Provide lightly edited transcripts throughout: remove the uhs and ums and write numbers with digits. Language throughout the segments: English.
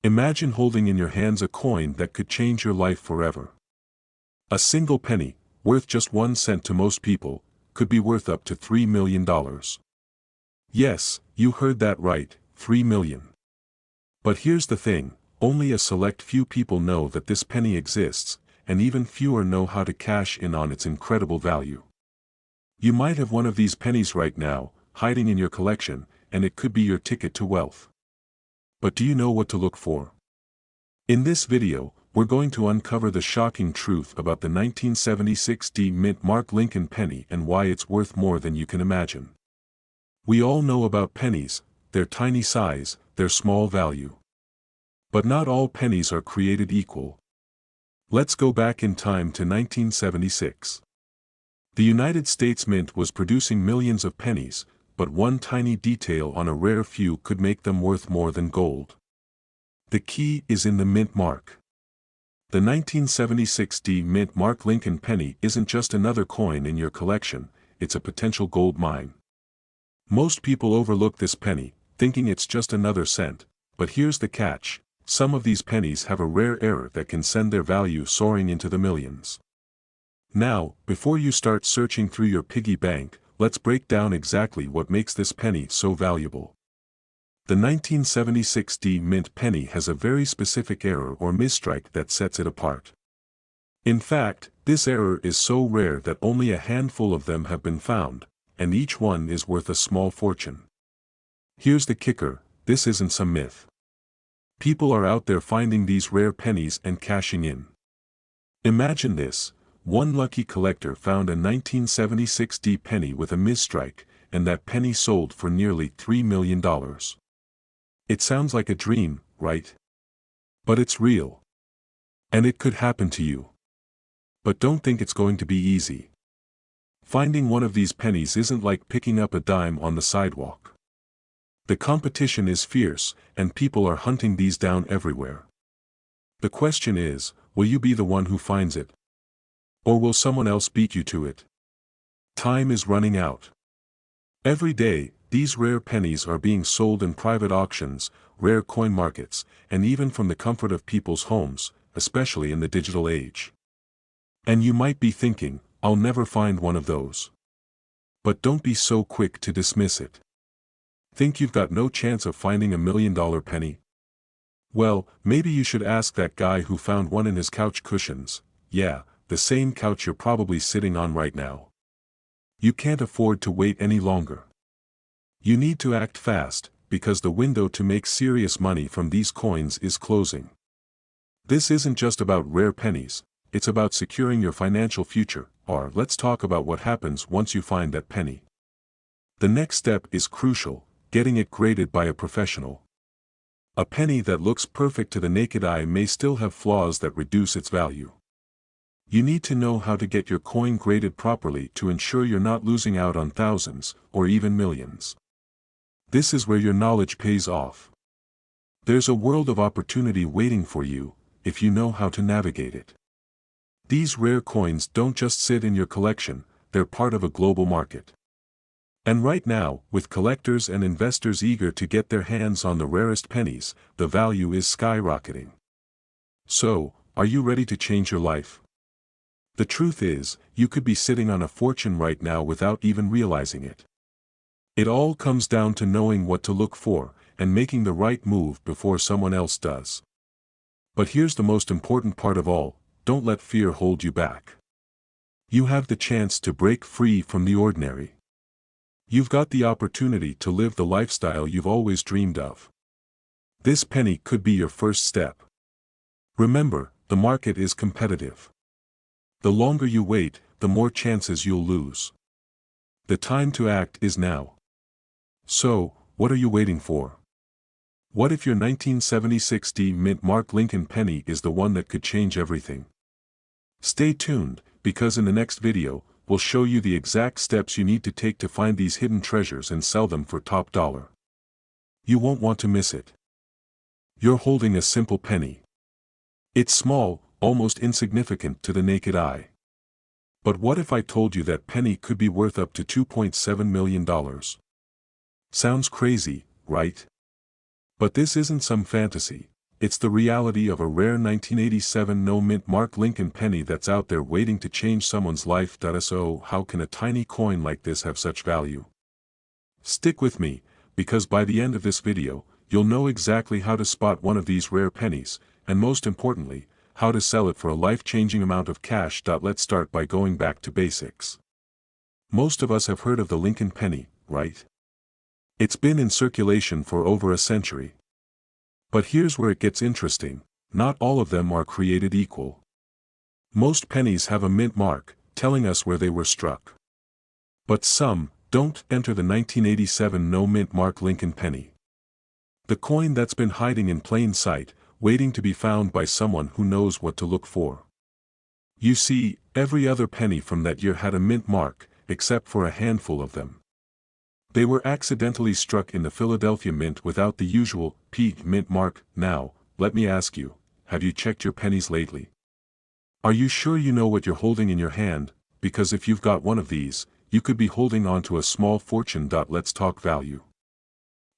Imagine holding in your hands a coin that could change your life forever. A single penny, worth just 1 cent to most people, could be worth up to $3 million. Yes, you heard that right, 3 million. But here's the thing, only a select few people know that this penny exists, and even fewer know how to cash in on its incredible value. You might have one of these pennies right now, hiding in your collection, and it could be your ticket to wealth. But do you know what to look for? In this video, we're going to uncover the shocking truth about the 1976 mintmark Lincoln penny and why it's worth more than you can imagine. We all know about pennies, their tiny size, their small value. But not all pennies are created equal. Let's go back in time to 1976. The United States Mint was producing millions of pennies, but one tiny detail on a rare few could make them worth more than gold. The key is in the mint mark. The 1976 mintmark Lincoln penny isn't just another coin in your collection, it's a potential gold mine. Most people overlook this penny, thinking it's just another cent, but here's the catch, some of these pennies have a rare error that can send their value soaring into the millions. Now, before you start searching through your piggy bank, let's break down exactly what makes this penny so valuable. The 1976 mint penny has a very specific error or misstrike that sets it apart. In fact, this error is so rare that only a handful of them have been found, and each one is worth a small fortune. Here's the kicker, this isn't some myth. People are out there finding these rare pennies and cashing in. Imagine this. One lucky collector found a 1976 penny with a misstrike, and that penny sold for nearly $3 million. It sounds like a dream, right? But it's real. And it could happen to you. But don't think it's going to be easy. Finding one of these pennies isn't like picking up a dime on the sidewalk. The competition is fierce, and people are hunting these down everywhere. The question is, will you be the one who finds it? Or will someone else beat you to it? Time is running out. Every day, these rare pennies are being sold in private auctions, rare coin markets, and even from the comfort of people's homes, especially in the digital age. And you might be thinking, I'll never find one of those. But don't be so quick to dismiss it. Think you've got no chance of finding $1 million penny? Well, maybe you should ask that guy who found one in his couch cushions. Yeah, the same couch you're probably sitting on right now. You can't afford to wait any longer. You need to act fast, because the window to make serious money from these coins is closing. This isn't just about rare pennies, it's about securing your financial future, or let's talk about what happens once you find that penny. The next step is crucial, getting it graded by a professional. A penny that looks perfect to the naked eye may still have flaws that reduce its value. You need to know how to get your coin graded properly to ensure you're not losing out on thousands, or even millions. This is where your knowledge pays off. There's a world of opportunity waiting for you, if you know how to navigate it. These rare coins don't just sit in your collection, they're part of a global market. And right now, with collectors and investors eager to get their hands on the rarest pennies, the value is skyrocketing. So, are you ready to change your life? The truth is, you could be sitting on a fortune right now without even realizing it. It all comes down to knowing what to look for, and making the right move before someone else does. But here's the most important part of all, don't let fear hold you back. You have the chance to break free from the ordinary. You've got the opportunity to live the lifestyle you've always dreamed of. This penny could be your first step. Remember, the market is competitive. The longer you wait, the more chances you'll lose. The time to act is now. So, what are you waiting for? What if your 1976 mintmark Lincoln penny is the one that could change everything? Stay tuned, because in the next video, we'll show you the exact steps you need to take to find these hidden treasures and sell them for top dollar. You won't want to miss it. You're holding a simple penny. It's small, almost insignificant to the naked eye. But what if I told you that penny could be worth up to $2.7 million? Sounds crazy, right? But this isn't some fantasy, It's the reality of a rare 1987 no-mint-mark Lincoln penny that's out there waiting to change someone's life. So how can a tiny coin like this have such value? Stick with me, because by the end of this video, you'll know exactly how to spot one of these rare pennies, and most importantly, how to sell it for a life-changing amount of cash. Let's start by going back to basics. Most of us have heard of the Lincoln penny, right? It's been in circulation for over a century. But here's where it gets interesting: not all of them are created equal. Most pennies have a mint mark, telling us where they were struck. But some don't. Enter the 1987 no-mint mark Lincoln penny. The coin that's been hiding in plain sight, waiting to be found by someone who knows what to look for. You see, every other penny from that year had a mint mark, except for a handful of them. They were accidentally struck in the Philadelphia Mint without the usual P mint mark. Now, let me ask you, have you checked your pennies lately? Are you sure you know what you're holding in your hand? Because if you've got one of these, you could be holding on to a small fortune. Let's talk value.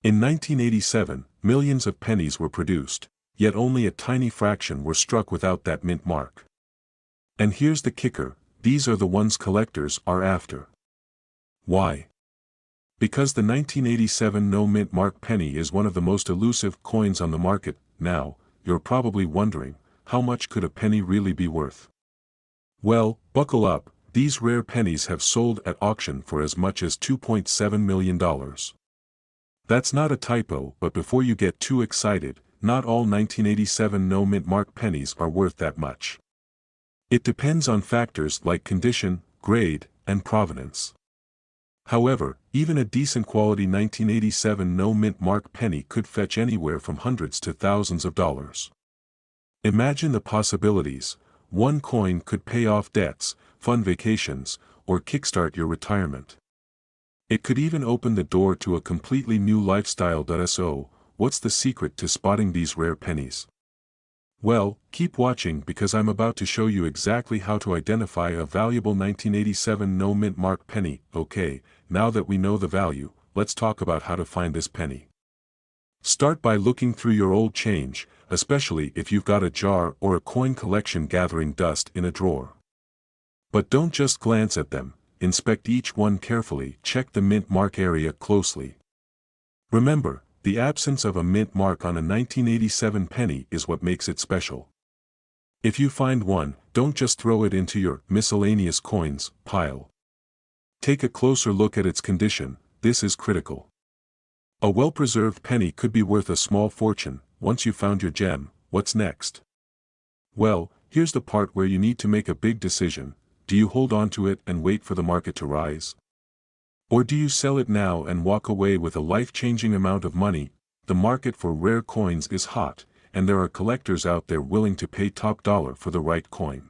In 1987, millions of pennies were produced, yet only a tiny fraction were struck without that mint mark. And here's the kicker: these are the ones collectors are after. Why? Because the 1987 no-mint mark penny is one of the most elusive coins on the market. Now, you're probably wondering, how much could a penny really be worth? Well, buckle up, these rare pennies have sold at auction for as much as $2.7 million. That's not a typo, but before you get too excited, not all 1987 no-mint mark pennies are worth that much. It depends on factors like condition, grade, and provenance. However, even a decent quality 1987 no-mint mark penny could fetch anywhere from hundreds to thousands of dollars. Imagine the possibilities: one coin could pay off debts, fund vacations, or kickstart your retirement. It could even open the door to a completely new lifestyle. So, what's the secret to spotting these rare pennies? Well, keep watching, because I'm about to show you exactly how to identify a valuable 1987 no-mint mark penny. Okay, now that we know the value, let's talk about how to find this penny. Start by looking through your old change, especially if you've got a jar or a coin collection gathering dust in a drawer. But don't just glance at them, inspect each one carefully, check the mint mark area closely. Remember, the absence of a mint mark on a 1987 penny is what makes it special. If you find one, don't just throw it into your miscellaneous coins pile. Take a closer look at its condition. This is critical. A well-preserved penny could be worth a small fortune. Once you found your gem, what's next? Well, here's the part where you need to make a big decision. Do you hold on to it and wait for the market to rise? Or do you sell it now and walk away with a life-changing amount of money? The market for rare coins is hot, and there are collectors out there willing to pay top dollar for the right coin.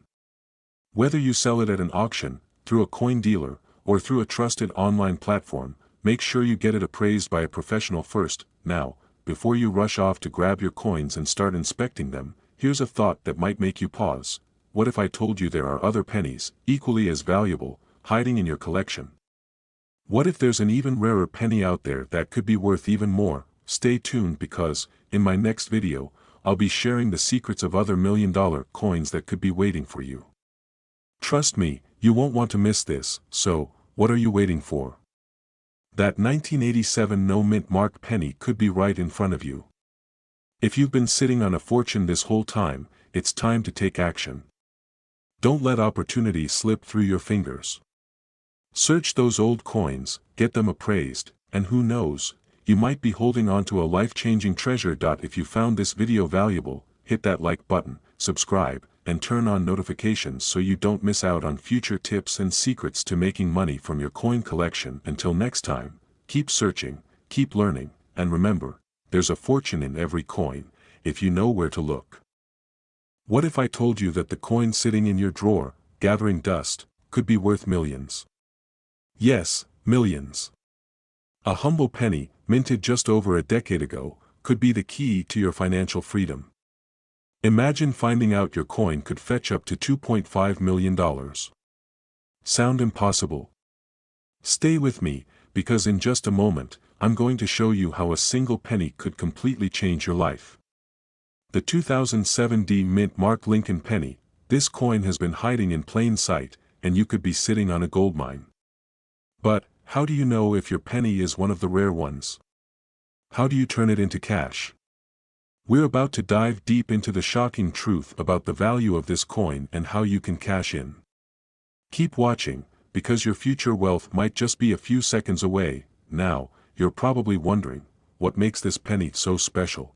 Whether you sell it at an auction, through a coin dealer, or through a trusted online platform, make sure you get it appraised by a professional first. Now, before you rush off to grab your coins and start inspecting them, here's a thought that might make you pause. What if I told you there are other pennies, equally as valuable, hiding in your collection? What if there's an even rarer penny out there that could be worth even more? Stay tuned, because, in my next video, I'll be sharing the secrets of other million-dollar coins that could be waiting for you. Trust me, you won't want to miss this. So, what are you waiting for? That 1987 no-mint mark penny could be right in front of you. If you've been sitting on a fortune this whole time, it's time to take action. Don't let opportunity slip through your fingers. Search those old coins, get them appraised, and who knows, you might be holding on to a life-changing treasure. If you found this video valuable, hit that like button, subscribe, and turn on notifications so you don't miss out on future tips and secrets to making money from your coin collection. Until next time, keep searching, keep learning, and remember, there's a fortune in every coin, if you know where to look. What if I told you that the coin sitting in your drawer, gathering dust, could be worth millions? Yes, millions. A humble penny, minted just over a decade ago, could be the key to your financial freedom. Imagine finding out your coin could fetch up to $2.5 million. Sound impossible? Stay with me, because in just a moment, I'm going to show you how a single penny could completely change your life. The 2007 mint mark Lincoln penny. This coin has been hiding in plain sight, and you could be sitting on a goldmine. But, how do you know if your penny is one of the rare ones? How do you turn it into cash? We're about to dive deep into the shocking truth about the value of this coin and how you can cash in. Keep watching, because your future wealth might just be a few seconds away. Now, you're probably wondering, what makes this penny so special?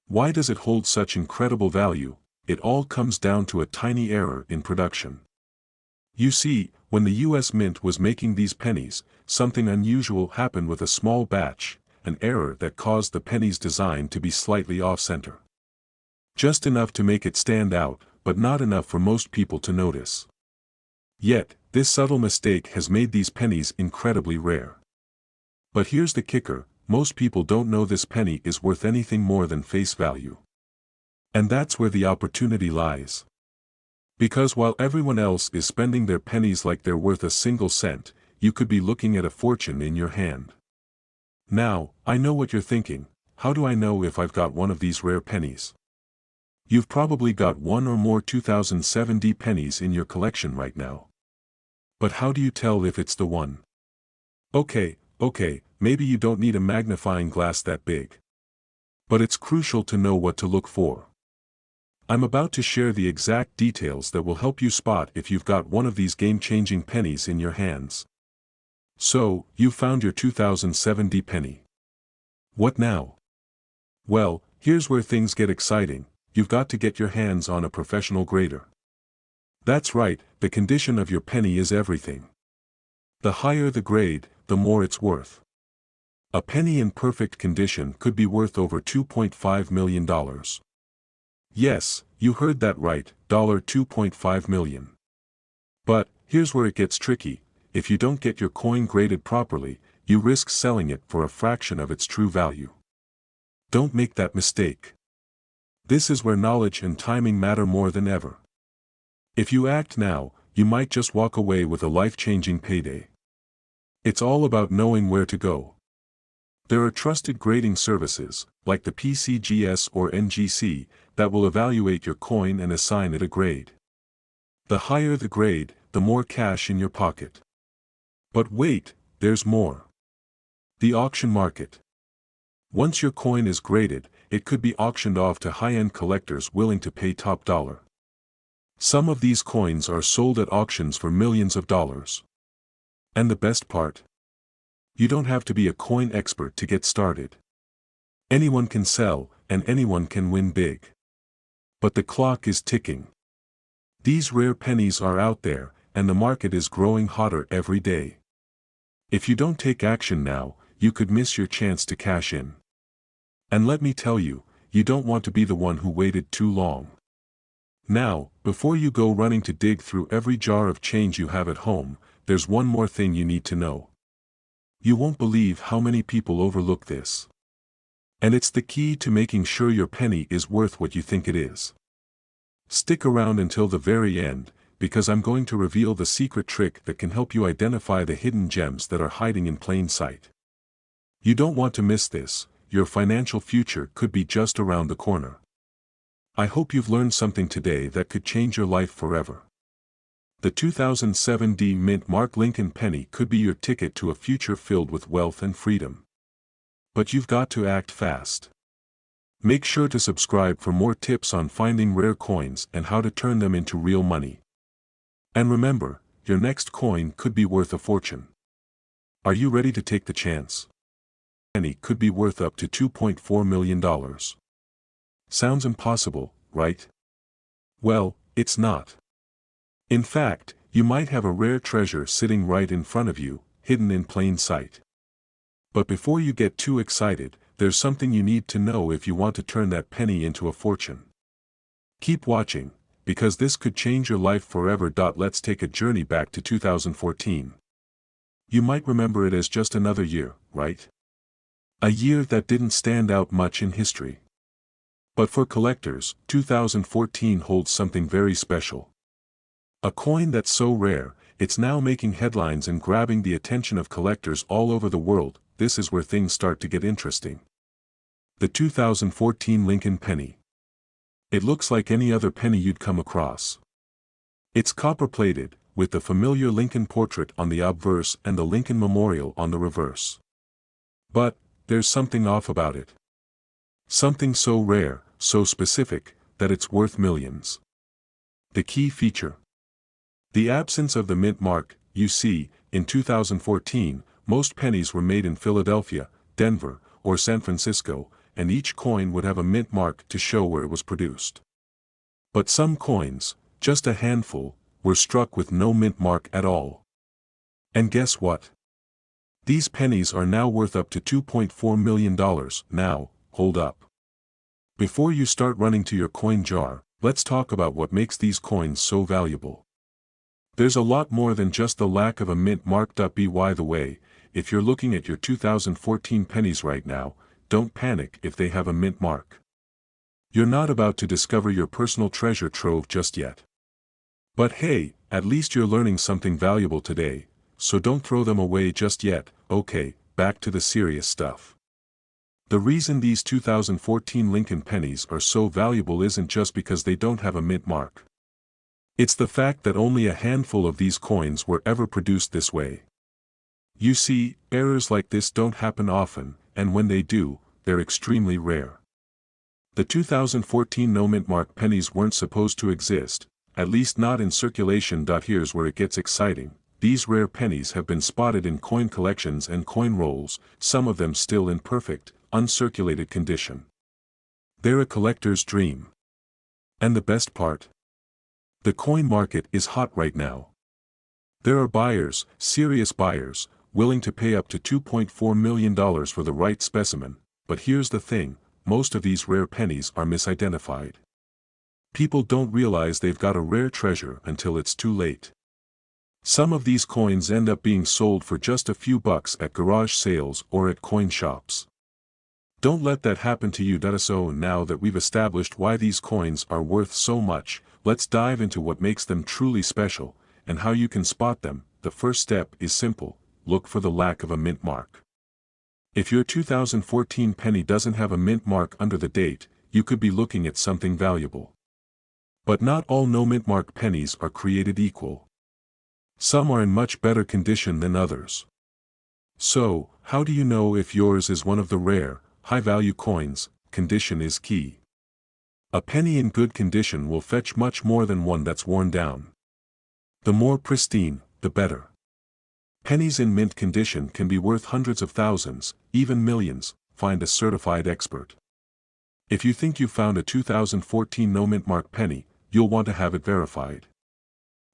Why does it hold such incredible value? It all comes down to a tiny error in production. You see, when the US Mint was making these pennies, something unusual happened with a small batch, an error that caused the penny's design to be slightly off-center. Just enough to make it stand out, but not enough for most people to notice. Yet, this subtle mistake has made these pennies incredibly rare. But here's the kicker, most people don't know this penny is worth anything more than face value. And that's where the opportunity lies. Because while everyone else is spending their pennies like they're worth a single cent, you could be looking at a fortune in your hand. Now, I know what you're thinking, how do I know if I've got one of these rare pennies? You've probably got one or more 2007 pennies in your collection right now. But how do you tell if it's the one? Okay, maybe you don't need a magnifying glass that big. But it's crucial to know what to look for. I'm about to share the exact details that will help you spot if you've got one of these game-changing pennies in your hands. So, you found your 2007 penny. What now? Well, here's where things get exciting. You've got to get your hands on a professional grader. That's right, the condition of your penny is everything. The higher the grade, the more it's worth. A penny in perfect condition could be worth over $2.5 million. Yes, you heard that right, $2.5 million. But, here's where it gets tricky. If you don't get your coin graded properly, you risk selling it for a fraction of its true value. Don't make that mistake. This is where knowledge and timing matter more than ever. If you act now, you might just walk away with a life-changing payday. It's all about knowing where to go. There are trusted grading services, like the PCGS or NGC, that will evaluate your coin and assign it a grade. The higher the grade, the more cash in your pocket. But wait, there's more. The auction market. Once your coin is graded, it could be auctioned off to high-end collectors willing to pay top dollar. Some of these coins are sold at auctions for millions of dollars. And the best part? You don't have to be a coin expert to get started. Anyone can sell, and anyone can win big. But the clock is ticking. These rare pennies are out there, and the market is growing hotter every day. If you don't take action now, you could miss your chance to cash in. And let me tell you, you don't want to be the one who waited too long. Now, before you go running to dig through every jar of change you have at home, there's one more thing you need to know. You won't believe how many people overlook this. And it's the key to making sure your penny is worth what you think it is. Stick around until the very end, because I'm going to reveal the secret trick that can help you identify the hidden gems that are hiding in plain sight. You don't want to miss this, your financial future could be just around the corner. I hope you've learned something today that could change your life forever. The 2007 mint mark Lincoln penny could be your ticket to a future filled with wealth and freedom. But you've got to act fast. Make sure to subscribe for more tips on finding rare coins and how to turn them into real money. And remember, your next coin could be worth a fortune. Are you ready to take the chance? Penny could be worth up to $2.4 million. Sounds impossible, right? Well, it's not. In fact, you might have a rare treasure sitting right in front of you, hidden in plain sight. But before you get too excited, there's something you need to know if you want to turn that penny into a fortune. Keep watching, because this could change your life forever. Let's take a journey back to 2014. You might remember it as just another year, right? A year that didn't stand out much in history. But for collectors, 2014 holds something very special. A coin that's so rare, it's now making headlines and grabbing the attention of collectors all over the world. This is where things start to get interesting. The 2014 Lincoln penny. It looks like any other penny you'd come across. It's copper-plated, with the familiar Lincoln portrait on the obverse and the Lincoln Memorial on the reverse. But, there's something off about it. Something so rare, so specific, that it's worth millions. The key feature. The absence of the mint mark. You see, in 2014, most pennies were made in Philadelphia, Denver, or San Francisco, and each coin would have a mint mark to show where it was produced. But some coins, just a handful, were struck with no mint mark at all. And guess what? These pennies are now worth up to $2.4 million. Now, hold up. Before you start running to your coin jar, let's talk about what makes these coins so valuable. There's a lot more than just the lack of a mint mark. By the way, if you're looking at your 2014 pennies right now, don't panic if they have a mint mark. You're not about to discover your personal treasure trove just yet. But hey, at least you're learning something valuable today, so don't throw them away just yet. Okay, back to the serious stuff. The reason these 2014 Lincoln pennies are so valuable isn't just because they don't have a mint mark. It's the fact that only a handful of these coins were ever produced this way. You see, errors like this don't happen often, and when they do, they're extremely rare. The 2014 no mint mark pennies weren't supposed to exist, at least not in circulation. Here's where it gets exciting. These rare pennies have been spotted in coin collections and coin rolls, some of them still in perfect, uncirculated condition. They're a collector's dream. And the best part? The coin market is hot right now. There are buyers, serious buyers, willing to pay up to $2.4 million for the right specimen, but here's the thing, most of these rare pennies are misidentified. People don't realize they've got a rare treasure until it's too late. Some of these coins end up being sold for just a few bucks at garage sales or at coin shops. Don't let that happen to you. So now that we've established why these coins are worth so much, let's dive into what makes them truly special, and how you can spot them. The first step is simple: look for the lack of a mint mark. If your 2014 penny doesn't have a mint mark under the date, you could be looking at something valuable. But not all no mint mark pennies are created equal. Some are in much better condition than others. So, how do you know if yours is one of the rare, high-value coins? Condition is key. A penny in good condition will fetch much more than one that's worn down. The more pristine, the better. Pennies in mint condition can be worth hundreds of thousands, even millions. Find a certified expert. If you think you found a 2014 no mint mark penny, you'll want to have it verified.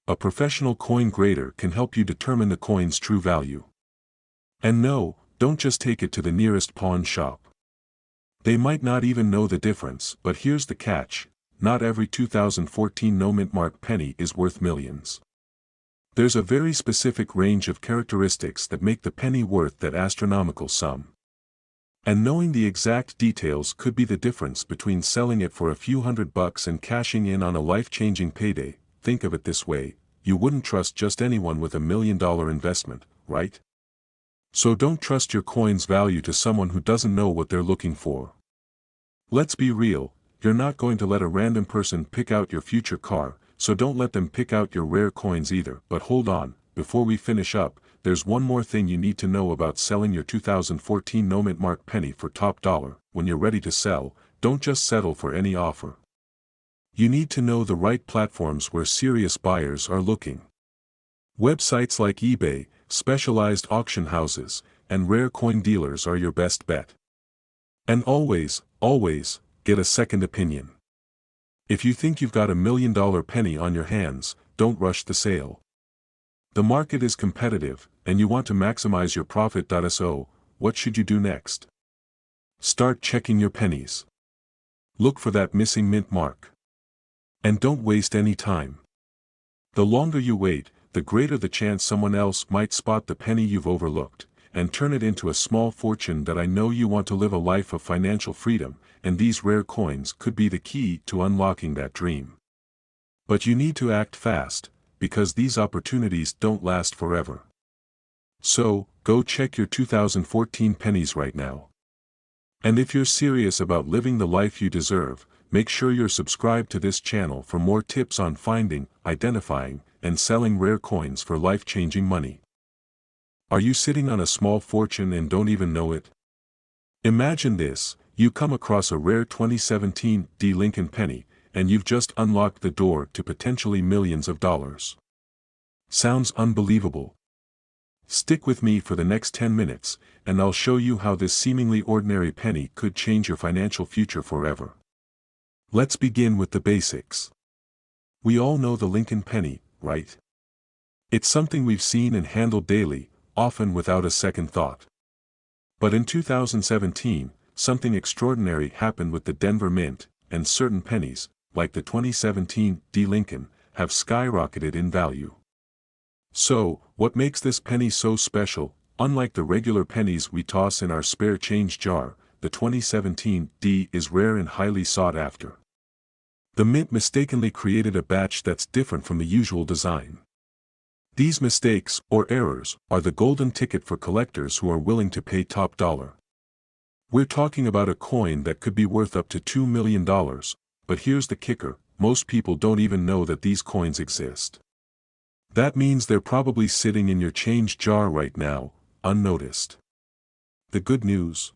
A professional coin grader can help you determine the coin's true value. And no, don't just take it to the nearest pawn shop. They might not even know the difference. But here's the catch: not every 2014 no mint mark penny is worth millions. There's a very specific range of characteristics that make the penny worth that astronomical sum. And knowing the exact details could be the difference between selling it for a few $100 and cashing in on a life-changing payday. Think of it this way: you wouldn't trust just anyone with $1 million investment, right? So don't trust your coin's value to someone who doesn't know what they're looking for. Let's be real, you're not going to let a random person pick out your future car, so don't let them pick out your rare coins either. But hold on, before we finish up, there's one more thing you need to know about selling your 2014 no mint mark penny for top dollar. When you're ready to sell, don't just settle for any offer. You need to know the right platforms where serious buyers are looking. Websites like eBay, specialized auction houses, and rare coin dealers are your best bet. And always, get a second opinion. If you think you've got $1 million penny on your hands, don't rush the sale. The market is competitive, and you want to maximize your profit. So, what should you do next? Start checking your pennies. Look for that missing mint mark. And don't waste any time. The longer you wait, the greater the chance someone else might spot the penny you've overlooked, and turn it into a small fortune. I know you want to live a life of financial freedom, and these rare coins could be the key to unlocking that dream. But you need to act fast, because these opportunities don't last forever. So, go check your 2014 pennies right now. And if you're serious about living the life you deserve, make sure you're subscribed to this channel for more tips on finding, identifying, and selling rare coins for life-changing money. Are you sitting on a small fortune and don't even know it? Imagine this: you come across a rare 2017 Lincoln penny, and you've just unlocked the door to potentially millions of dollars. Sounds unbelievable? Stick with me for the next 10 minutes, and I'll show you how this seemingly ordinary penny could change your financial future forever. Let's begin with the basics. We all know the Lincoln penny, right? It's something we've seen and handled daily, often without a second thought. But in 2017, something extraordinary happened with the Denver Mint, and certain pennies, like the 2017 Lincoln, have skyrocketed in value. So, what makes this penny so special? Unlike the regular pennies we toss in our spare change jar, the 2017 is rare and highly sought after. The Mint mistakenly created a batch that's different from the usual design. These mistakes, or errors, are the golden ticket for collectors who are willing to pay top dollar. We're talking about a coin that could be worth up to $2 million, but here's the kicker: most people don't even know that these coins exist. That means they're probably sitting in your change jar right now, unnoticed. The good news?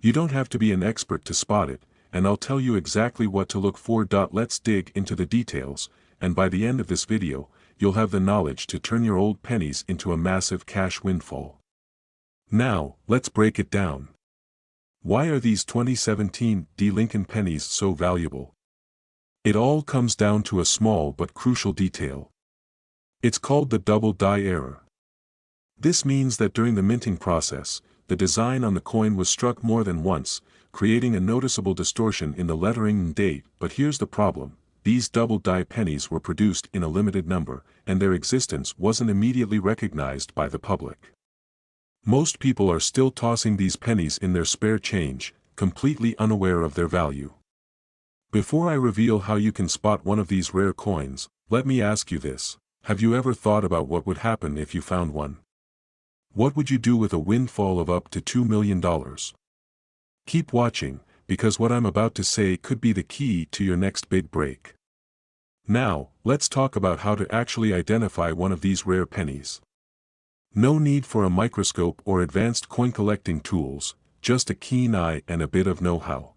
You don't have to be an expert to spot it, and I'll tell you exactly what to look for. Let's dig into the details, and by the end of this video, you'll have the knowledge to turn your old pennies into a massive cash windfall. Now, let's break it down. Why are these 2017 Lincoln pennies so valuable? It all comes down to a small but crucial detail. It's called the double die error. This means that during the minting process, the design on the coin was struck more than once, creating a noticeable distortion in the lettering and date. But here's the problem: these double die pennies were produced in a limited number, and their existence wasn't immediately recognized by the public. Most people are still tossing these pennies in their spare change, completely unaware of their value. Before I reveal how you can spot one of these rare coins, let me ask you this: have you ever thought about what would happen if you found one? What would you do with a windfall of up to $2 million? Keep watching, because what I'm about to say could be the key to your next big break. Now, let's talk about how to actually identify one of these rare pennies. No need for a microscope or advanced coin collecting tools, just a keen eye and a bit of know-how.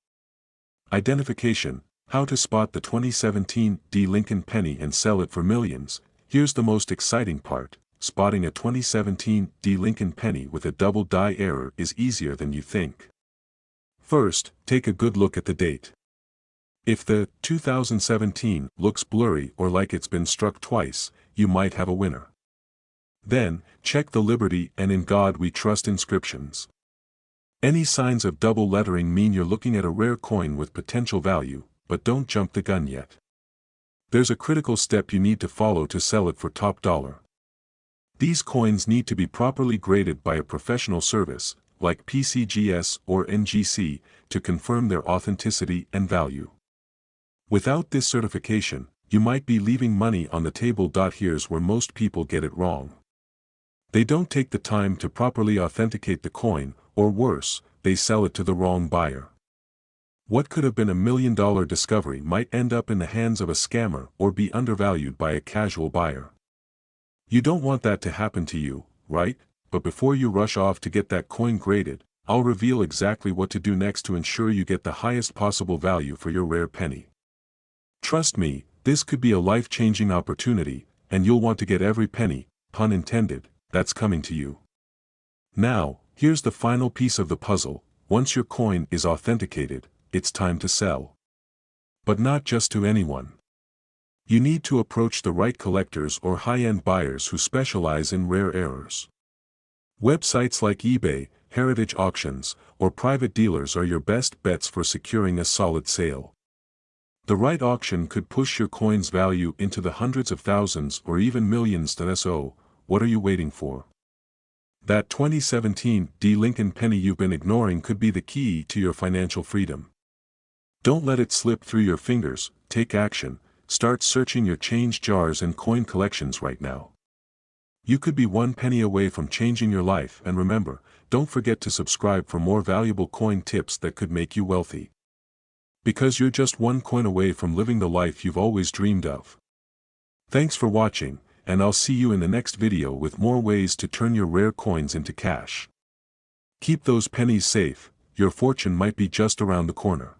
Identification: how to spot the 2017 Lincoln penny and sell it for millions. Here's the most exciting part: spotting a 2017 Lincoln penny with a double die error is easier than you think. First, take a good look at the date. If the 2017 looks blurry or like it's been struck twice, you might have a winner. Then, check the Liberty and "In God We Trust" inscriptions. Any signs of double lettering mean you're looking at a rare coin with potential value, but don't jump the gun yet. There's a critical step you need to follow to sell it for top dollar. These coins need to be properly graded by a professional service, like PCGS or NGC, to confirm their authenticity and value. Without this certification, you might be leaving money on the table. Here's where most people get it wrong. They don't take the time to properly authenticate the coin, or worse, they sell it to the wrong buyer. What could have been a $1 million discovery might end up in the hands of a scammer or be undervalued by a casual buyer. You don't want that to happen to you, right? But before you rush off to get that coin graded, I'll reveal exactly what to do next to ensure you get the highest possible value for your rare penny. Trust me, this could be a life-changing opportunity, and you'll want to get every penny, pun intended, that's coming to you. Now, here's the final piece of the puzzle: once your coin is authenticated, it's time to sell. But not just to anyone. You need to approach the right collectors or high-end buyers who specialize in rare errors. Websites like eBay, heritage auctions, or private dealers are your best bets for securing a solid sale. The right auction could push your coin's value into the hundreds of thousands or even millions. So, what are you waiting for? That 2017 Lincoln penny you've been ignoring could be the key to your financial freedom. Don't let it slip through your fingers. Take action. Start searching your change jars and coin collections right now. You could be one penny away from changing your life, and remember, don't forget to subscribe for more valuable coin tips that could make you wealthy. Because you're just one coin away from living the life you've always dreamed of. Thanks for watching, and I'll see you in the next video with more ways to turn your rare coins into cash. Keep those pennies safe, your fortune might be just around the corner.